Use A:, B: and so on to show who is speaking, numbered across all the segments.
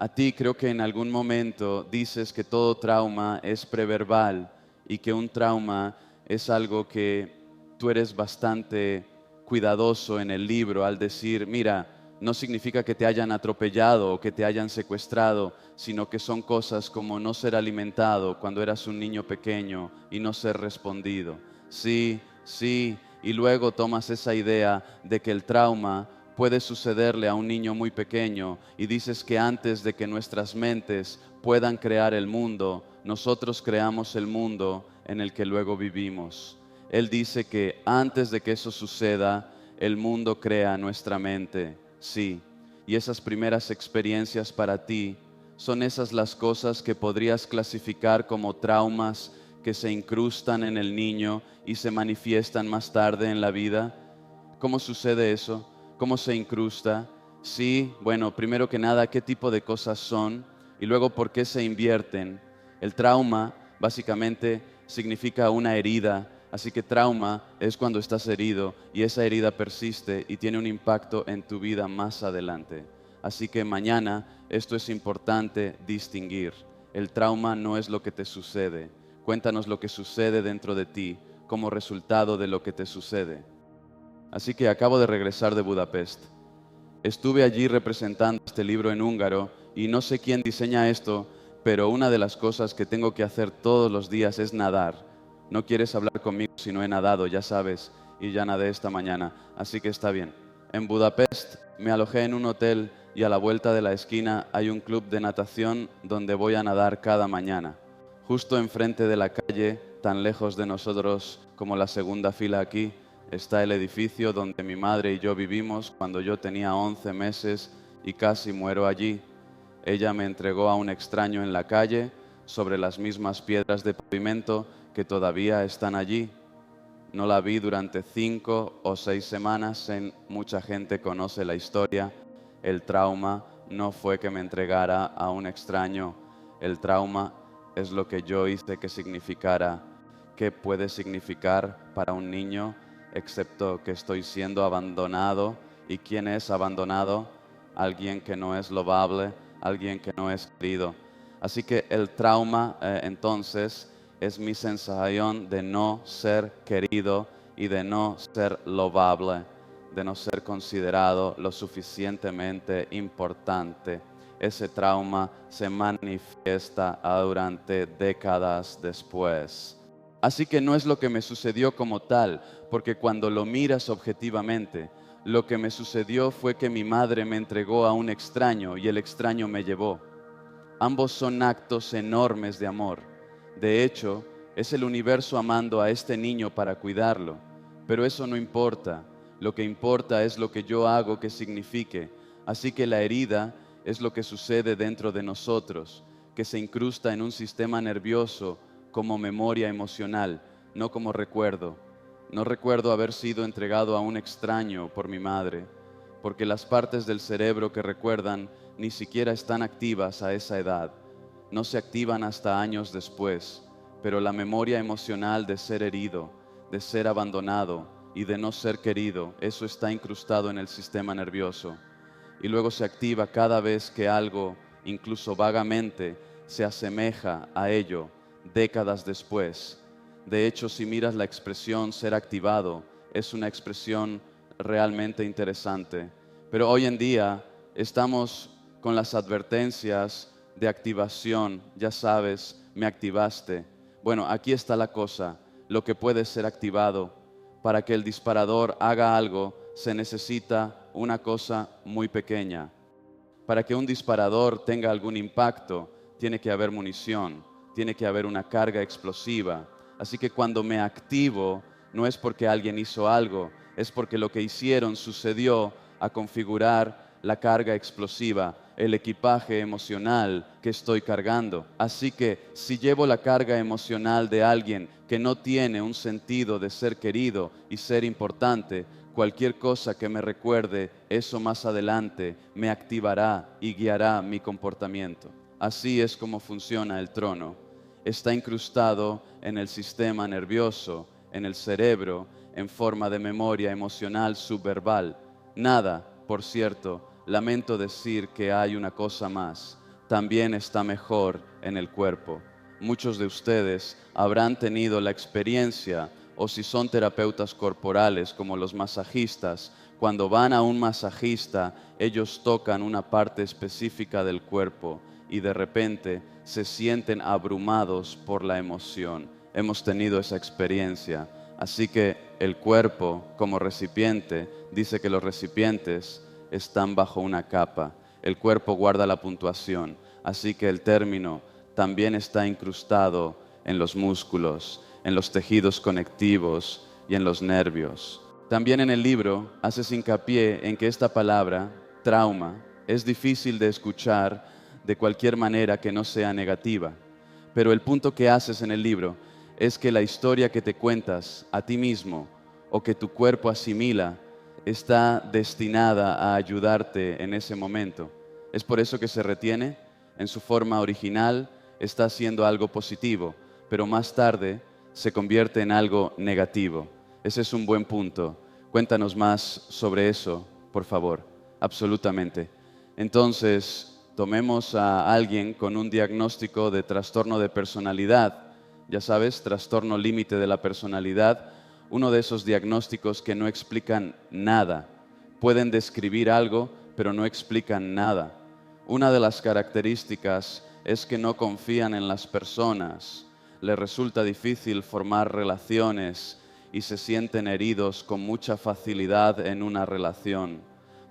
A: a ti creo que en algún momento dices que todo trauma es preverbal y que un trauma es algo que tú eres bastante cuidadoso en el libro al decir, mira, no significa que te hayan atropellado o que te hayan secuestrado, sino que son cosas como no ser alimentado cuando eras un niño pequeño y no ser respondido. Sí, sí, y luego tomas esa idea de que el trauma puede sucederle a un niño muy pequeño y dices que antes de que nuestras mentes puedan crear el mundo, nosotros creamos el mundo en el que luego vivimos. Él dice que antes de que eso suceda, el mundo crea nuestra mente, sí. Y esas primeras experiencias para ti son esas las cosas que podrías clasificar como traumas que se incrustan en el niño y se manifiestan más tarde en la vida. ¿Cómo sucede eso? ¿Cómo se incrusta? Sí, bueno, primero que nada, ¿qué tipo de cosas son? Y luego, ¿por qué se invierten? El trauma básicamente significa una herida, así que trauma es cuando estás herido y esa herida persiste y tiene un impacto en tu vida más adelante. Así que mañana esto es importante distinguir. El trauma no es lo que te sucede. Cuéntanos lo que sucede dentro de ti como resultado de lo que te sucede. Así que acabo de regresar de Budapest. Estuve allí representando este libro en húngaro y no sé quién diseña esto, pero una de las cosas que tengo que hacer todos los días es nadar. No quieres hablar conmigo si no he nadado, ya sabes, y ya nadé esta mañana, así que está bien. En Budapest me alojé en un hotel y a la vuelta de la esquina hay un club de natación donde voy a nadar cada mañana. Justo enfrente de la calle, tan lejos de nosotros como la segunda fila aquí, está el edificio donde mi madre y yo vivimos cuando yo tenía 11 meses y casi muero allí. Ella me entregó a un extraño en la calle sobre las mismas piedras de pavimento que todavía están allí. No la vi durante 5 o 6 semanas. Mucha gente conoce la historia. El trauma no fue que me entregara a un extraño. El trauma es lo que yo hice que significara. ¿Qué puede significar para un niño excepto que estoy siendo abandonado? ¿Y quién es abandonado? Alguien que no es loable, alguien que no es querido. Así que el trauma entonces es mi sensación de no ser querido y de no ser loable, de no ser considerado lo suficientemente importante. Ese trauma se manifiesta durante décadas después. Así que no es lo que me sucedió como tal, porque cuando lo miras objetivamente, lo que me sucedió fue que mi madre me entregó a un extraño y el extraño me llevó. Ambos son actos enormes de amor. De hecho, es el universo amando a este niño para cuidarlo. Pero eso no importa. Lo que importa es lo que yo hago que signifique. Así que la herida es lo que sucede dentro de nosotros, que se incrusta en un sistema nervioso como memoria emocional, no como recuerdo. No recuerdo haber sido entregado a un extraño por mi madre, porque las partes del cerebro que recuerdan ni siquiera están activas a esa edad. No se activan hasta años después, pero la memoria emocional de ser herido, de ser abandonado y de no ser querido, eso está incrustado en el sistema nervioso. Y luego se activa cada vez que algo, incluso vagamente, se asemeja a ello décadas después. De hecho, si miras la expresión ser activado, es una expresión realmente interesante. Pero hoy en día estamos con las advertencias de activación. Ya sabes, me activaste. Bueno, aquí está la cosa. Lo que puede ser activado. Para que el disparador haga algo, se necesita una cosa muy pequeña. Para que un disparador tenga algún impacto, tiene que haber munición, tiene que haber una carga explosiva. Así que cuando me activo, no es porque alguien hizo algo, es porque lo que hicieron sucedió a configurar la carga explosiva, el equipaje emocional que estoy cargando. Así que si llevo la carga emocional de alguien que no tiene un sentido de ser querido y ser importante, cualquier cosa que me recuerde eso más adelante me activará y guiará mi comportamiento. Así es como funciona el trono. Está incrustado en el sistema nervioso, en el cerebro, en forma de memoria emocional subverbal. Nada, por cierto, lamento decir que hay una cosa más. también está mejor en el cuerpo. Muchos de ustedes habrán tenido la experiencia, o si son terapeutas corporales como los masajistas, cuando van a un masajista, ellos tocan una parte específica del cuerpo y de repente se sienten abrumados por la emoción. Hemos tenido esa experiencia. Así que el cuerpo, como recipiente, dice que los recipientes están bajo una capa. El cuerpo guarda la puntuación. Así que el término también está incrustado en los músculos, en los tejidos conectivos y en los nervios. También en el libro haces hincapié en que esta palabra, trauma, es difícil de escuchar de cualquier manera que no sea negativa. Pero el punto que haces en el libro es que la historia que te cuentas a ti mismo o que tu cuerpo asimila está destinada a ayudarte en ese momento. Es por eso que se retiene. En su forma original está haciendo algo positivo, pero más tarde se convierte en algo negativo. Ese es un buen punto. Cuéntanos más sobre eso, por favor. Absolutamente. Entonces, tomemos a alguien con un diagnóstico de trastorno de personalidad. Ya sabes, trastorno límite de la personalidad. Uno de esos diagnósticos que no explican nada. Pueden describir algo, pero no explican nada. Una de las características es que no confían en las personas. Les resulta difícil formar relaciones y se sienten heridos con mucha facilidad en una relación.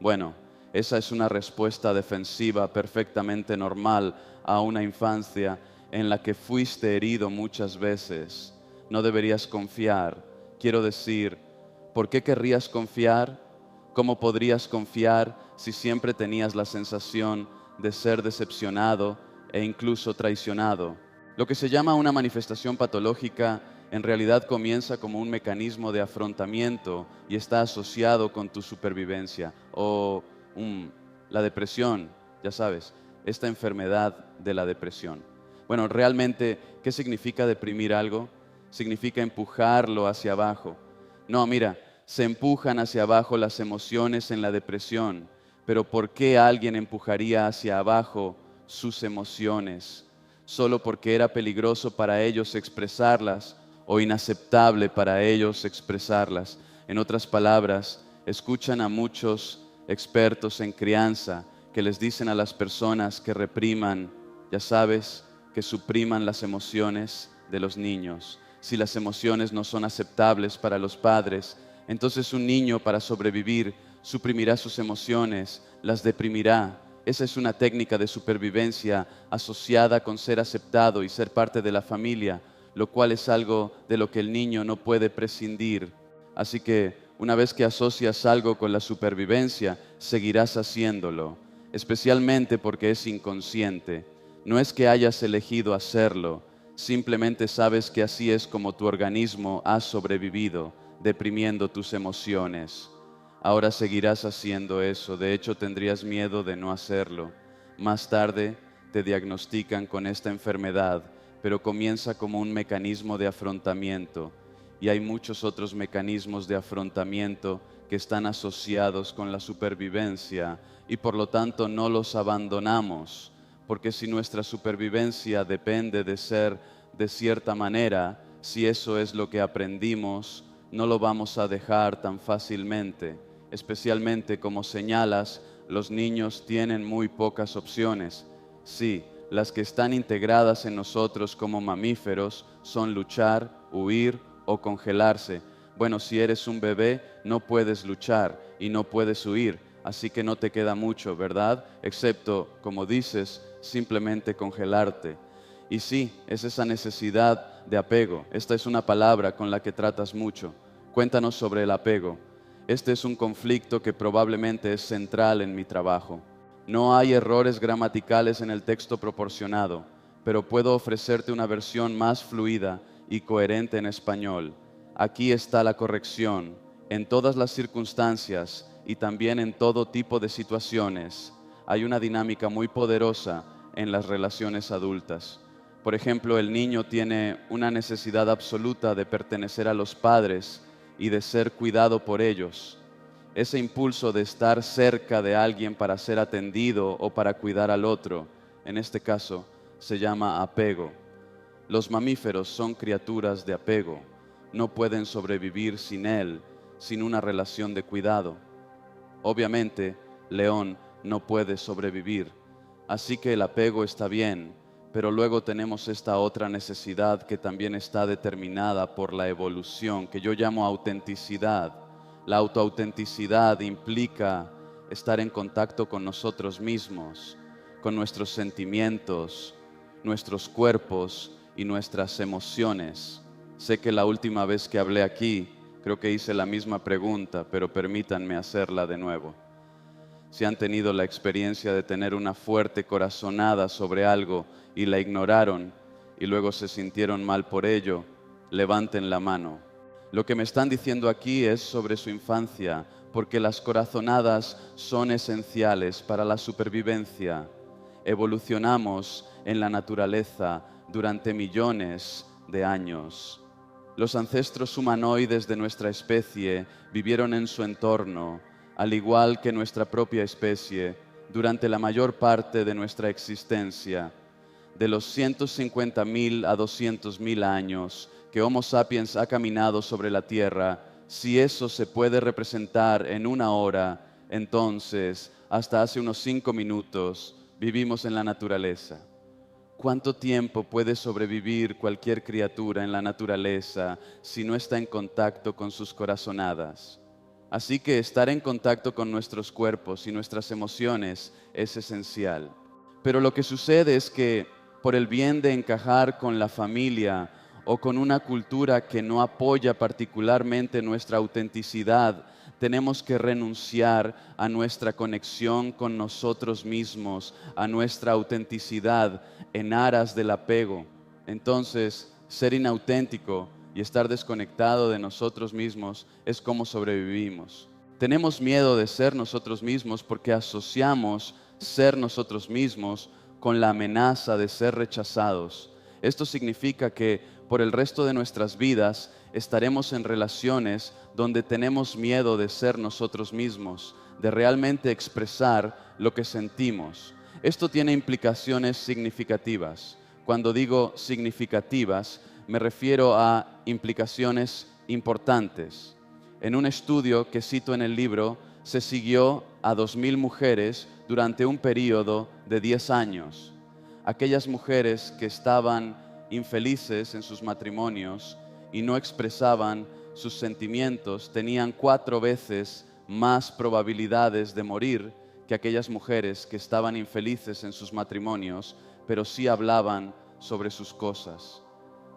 A: Bueno, esa es una respuesta defensiva perfectamente normal a una infancia en la que fuiste herido muchas veces. No deberías confiar. Quiero decir, ¿por qué querrías confiar? ¿Cómo podrías confiar si siempre tenías la sensación de ser decepcionado e incluso traicionado? Lo que se llama una manifestación patológica en realidad comienza como un mecanismo de afrontamiento y está asociado con tu supervivencia o la depresión, ya sabes, esta enfermedad de la depresión. Bueno, realmente, ¿qué significa deprimir algo? Significa empujarlo hacia abajo. No, mira, se empujan hacia abajo las emociones en la depresión, pero ¿por qué alguien empujaría hacia abajo sus emociones? Solo porque era peligroso para ellos expresarlas o inaceptable para ellos expresarlas. En otras palabras, escuchan a muchos expertos en crianza que les dicen a las personas que repriman, ya sabes, que supriman las emociones de los niños. Si las emociones no son aceptables para los padres, entonces un niño, para sobrevivir, suprimirá sus emociones, las deprimirá. Esa es una técnica de supervivencia asociada con ser aceptado y ser parte de la familia, lo cual es algo de lo que el niño no puede prescindir. Así que una vez que asocias algo con la supervivencia, seguirás haciéndolo, especialmente porque es inconsciente. No es que hayas elegido hacerlo, simplemente sabes que así es como tu organismo ha sobrevivido, deprimiendo tus emociones. Ahora seguirás haciendo eso, de hecho tendrías miedo de no hacerlo. Más tarde te diagnostican con esta enfermedad, pero comienza como un mecanismo de afrontamiento. Y hay muchos otros mecanismos de afrontamiento que están asociados con la supervivencia y por lo tanto no los abandonamos, porque si nuestra supervivencia depende de ser de cierta manera, si eso es lo que aprendimos, no lo vamos a dejar tan fácilmente. Especialmente, como señalas, los niños tienen muy pocas opciones. Sí, las que están integradas en nosotros como mamíferos son luchar, huir o congelarse. Bueno, si eres un bebé, no puedes luchar y no puedes huir, así que no te queda mucho, ¿verdad? Excepto, como dices, simplemente congelarte. Y sí, es esa necesidad de apego. Esta es una palabra con la que tratas mucho. Cuéntanos sobre el apego. Este es un conflicto que probablemente es central en mi trabajo. No hay errores gramaticales en el texto proporcionado, pero puedo ofrecerte una versión más fluida y coherente en español. Aquí está la corrección. En todas las circunstancias y también en todo tipo de situaciones, hay una dinámica muy poderosa en las relaciones adultas. Por ejemplo, el niño tiene una necesidad absoluta de pertenecer a los padres y de ser cuidado por ellos. Ese impulso de estar cerca de alguien para ser atendido o para cuidar al otro en este caso, se llama apego. Los mamíferos son criaturas de apego, no pueden sobrevivir sin él, sin una relación de cuidado. Obviamente, León no puede sobrevivir, así que el apego está bien, pero luego tenemos esta otra necesidad que también está determinada por la evolución, que yo llamo autenticidad. La autoautenticidad implica estar en contacto con nosotros mismos, con nuestros sentimientos, nuestros cuerpos y nuestras emociones. Sé que la última vez que hablé aquí, creo que hice la misma pregunta, pero permítanme hacerla de nuevo. Si han tenido la experiencia de tener una fuerte corazonada sobre algo y la ignoraron y luego se sintieron mal por ello, levanten la mano. Lo que me están diciendo aquí es sobre su infancia, porque las corazonadas son esenciales para la supervivencia. Evolucionamos en la naturaleza durante millones de años. Los ancestros humanoides de nuestra especie vivieron en su entorno, al igual que nuestra propia especie, durante la mayor parte de nuestra existencia. De los 150.000 a 200.000 años que Homo sapiens ha caminado sobre la Tierra, si eso se puede representar en una hora, entonces, hasta hace unos 5 minutos, vivimos en la naturaleza. ¿Cuánto tiempo puede sobrevivir cualquier criatura en la naturaleza si no está en contacto con sus corazonadas? Así que estar en contacto con nuestros cuerpos y nuestras emociones es esencial. Pero lo que sucede es que por el bien de encajar con la familia o con una cultura que no apoya particularmente nuestra autenticidad, tenemos que renunciar a nuestra conexión con nosotros mismos, a nuestra autenticidad en aras del apego. Entonces, ser inauténtico y estar desconectado de nosotros mismos es como sobrevivimos. Tenemos miedo de ser nosotros mismos porque asociamos ser nosotros mismos con la amenaza de ser rechazados. Esto significa que por el resto de nuestras vidas estaremos en relaciones donde tenemos miedo de ser nosotros mismos, de realmente expresar lo que sentimos. Esto tiene implicaciones significativas. Cuando digo significativas, me refiero a implicaciones importantes. En un estudio que cito en el libro, se siguió a 2.000 mujeres durante un periodo de 10 años. Aquellas mujeres que estaban infelices en sus matrimonios y no expresaban sus sentimientos tenían 4 veces más probabilidades de morir que aquellas mujeres que estaban infelices en sus matrimonios, pero sí hablaban sobre sus cosas.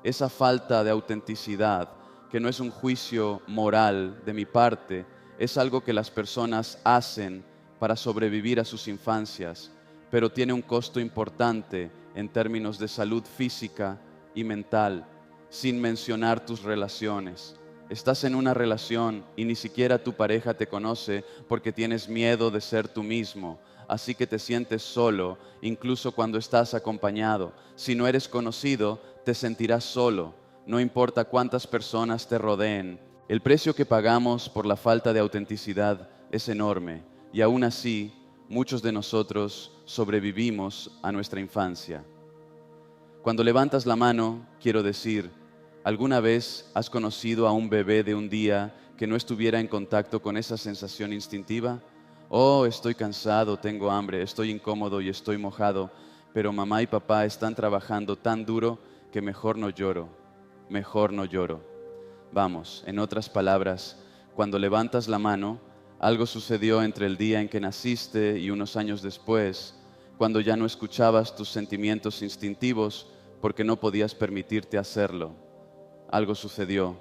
A: Esa falta de autenticidad, que no es un juicio moral de mi parte, es algo que las personas hacen para sobrevivir a sus infancias, pero tiene un costo importante en términos de salud física y mental, sin mencionar tus relaciones. Estás en una relación y ni siquiera tu pareja te conoce porque tienes miedo de ser tú mismo, así que te sientes solo, incluso cuando estás acompañado. Si no eres conocido, te sentirás solo, no importa cuántas personas te rodeen. El precio que pagamos por la falta de autenticidad es enorme y aún así muchos de nosotros sobrevivimos a nuestra infancia. Cuando levantas la mano, quiero decir, ¿alguna vez has conocido a un bebé de un día que no estuviera en contacto con esa sensación instintiva? Oh, estoy cansado, tengo hambre, estoy incómodo y estoy mojado, pero mamá y papá están trabajando tan duro que mejor no lloro, mejor no lloro. Vamos, en otras palabras, cuando levantas la mano, algo sucedió entre el día en que naciste y unos años después, cuando ya no escuchabas tus sentimientos instintivos porque no podías permitirte hacerlo. Algo sucedió.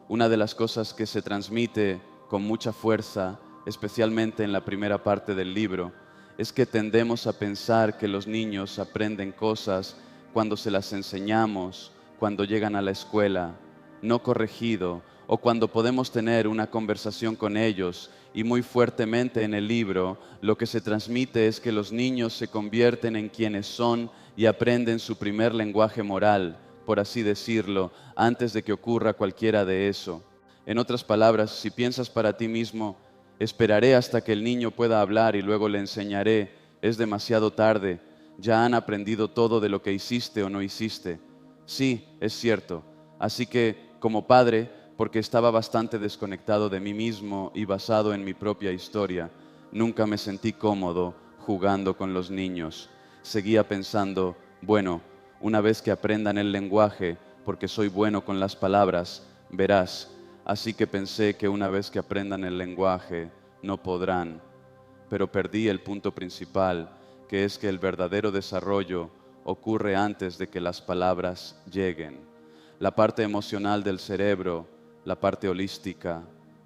A: Una de las cosas que se transmite con mucha fuerza, especialmente en la primera parte del libro, es que tendemos a pensar que los niños aprenden cosas cuando se las enseñamos, cuando llegan a la escuela, no corregido, o cuando podemos tener una conversación con ellos. Y muy fuertemente en el libro, lo que se transmite es que los niños se convierten en quienes son y aprenden su primer lenguaje moral, por así decirlo, antes de que ocurra cualquiera de eso. En otras palabras, si piensas para ti mismo, esperaré hasta que el niño pueda hablar y luego le enseñaré, es demasiado tarde. ya han aprendido todo de lo que hiciste o no hiciste. Sí, es cierto. Así que, como padre, porque estaba bastante desconectado de mí mismo y basado en mi propia historia, nunca me sentí cómodo jugando con los niños. Seguía pensando, bueno, una vez que aprendan el lenguaje, porque soy bueno con las palabras, verás. Así que pensé que una vez que aprendan el lenguaje, no podrán. Pero perdí el punto principal, que es que el verdadero desarrollo ocurre antes de que las palabras lleguen. La parte emocional del cerebro, la parte holística,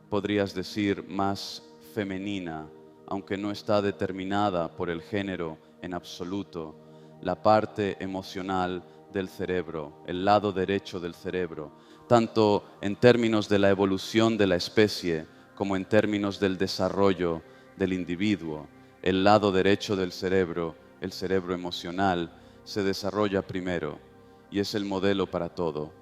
A: podrías decir más femenina, aunque no está determinada por el género en absoluto. La parte emocional del cerebro, el lado derecho del cerebro, tanto en términos de la evolución de la especie como en términos del desarrollo del individuo. El lado derecho del cerebro, el cerebro emocional, se desarrolla primero y es el modelo para todo.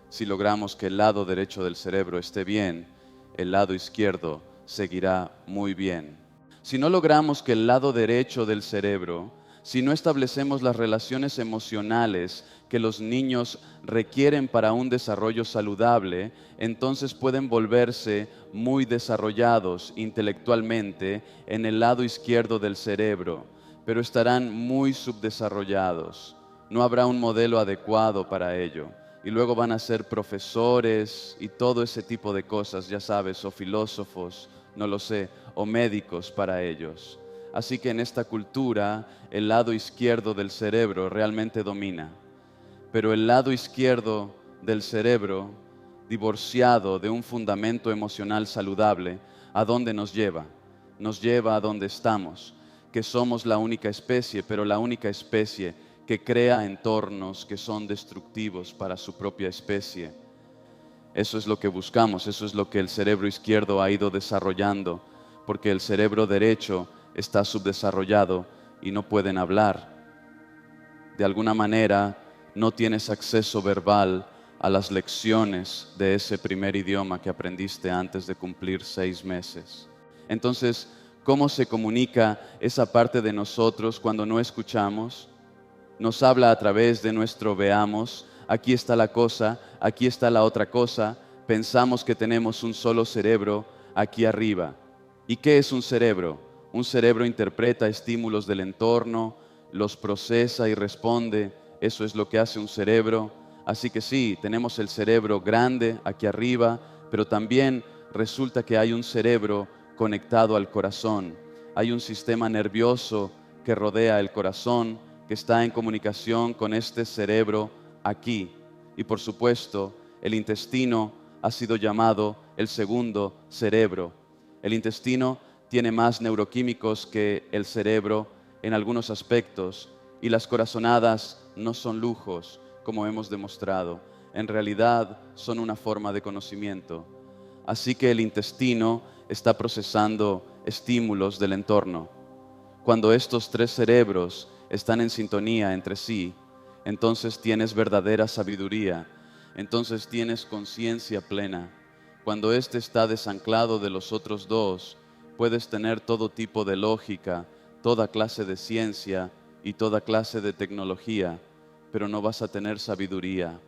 A: Si logramos que el lado derecho del cerebro esté bien, el lado izquierdo seguirá muy bien. Si no logramos que el lado derecho del cerebro, si no establecemos las relaciones emocionales que los niños requieren para un desarrollo saludable, entonces pueden volverse muy desarrollados intelectualmente en el lado izquierdo del cerebro, pero estarán muy subdesarrollados. No habrá un modelo adecuado para ello. Y luego van a ser profesores y todo ese tipo de cosas, ya sabes, o filósofos, no lo sé, o médicos para ellos. Así que en esta cultura el lado izquierdo del cerebro realmente domina. Pero el lado izquierdo del cerebro, divorciado de un fundamento emocional saludable, ¿a dónde nos lleva? Nos lleva a donde estamos, que somos la única especie, pero la única especie que crea entornos que son destructivos para su propia especie. Eso es lo que buscamos, eso es lo que el cerebro izquierdo ha ido desarrollando, porque el cerebro derecho está subdesarrollado y no pueden hablar. De alguna manera no tienes acceso verbal a las lecciones de ese primer idioma que aprendiste antes de cumplir 6 meses. Entonces, ¿cómo se comunica esa parte de nosotros cuando no escuchamos? Nos habla a través de nuestro veamos, aquí está la cosa, aquí está la otra cosa, pensamos que tenemos un solo cerebro aquí arriba. ¿Y qué es un cerebro? Un cerebro interpreta estímulos del entorno, los procesa y responde, eso es lo que hace un cerebro. Así que sí, tenemos el cerebro grande aquí arriba, pero también resulta que hay un cerebro conectado al corazón. Hay un sistema nervioso que rodea el corazón, que está en comunicación con este cerebro aquí. Y por supuesto, el intestino ha sido llamado el segundo cerebro. El intestino tiene más neuroquímicos que el cerebro en algunos aspectos, y las corazonadas no son lujos, como hemos demostrado. En realidad son una forma de conocimiento. Así que el intestino está procesando estímulos del entorno. Cuando estos 3 cerebros están en sintonía entre sí, entonces tienes verdadera sabiduría, entonces tienes conciencia plena. Cuando éste está desanclado de los otros 2, puedes tener todo tipo de lógica, toda clase de ciencia y toda clase de tecnología, pero no vas a tener sabiduría.